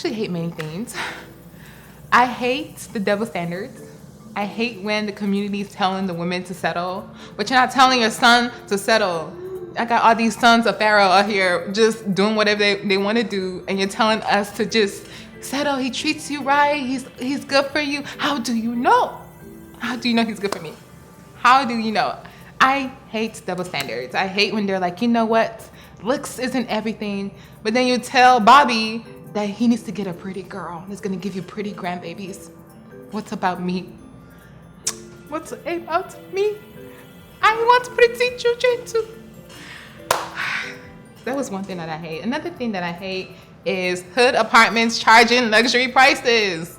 actually hate many things. I hate the double standards. I hate when the community is telling the women to settle, but you're not telling your son to settle. I got all these sons of Pharaoh out here just doing whatever they want to do, and you're telling us to just settle. He treats you right. He's good for you. How do you know? How do you know he's good for me? How do you know? I hate double standards. I hate when they're like, you know what? Looks isn't everything. But then you tell Bobby that he needs to get a pretty girl that's going to give you pretty grandbabies. What's about me? What's about me? I want pretty children too. That was one thing that I hate. Another thing that I hate is hood apartments charging luxury prices.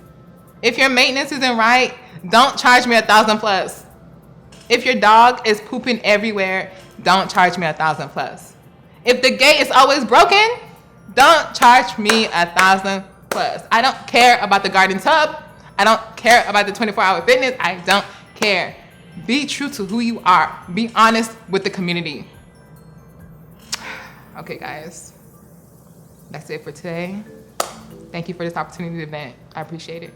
If your maintenance isn't right, don't charge me $1,000+. If your dog is pooping everywhere, don't charge me $1,000+. If the gate is always broken, don't charge me $1,000+. I don't care about the garden tub. I don't care about the 24-hour fitness. I don't care. Be true to who you are. Be honest with the community. Okay, guys. That's it for today. Thank you for this opportunity to vent. I appreciate it.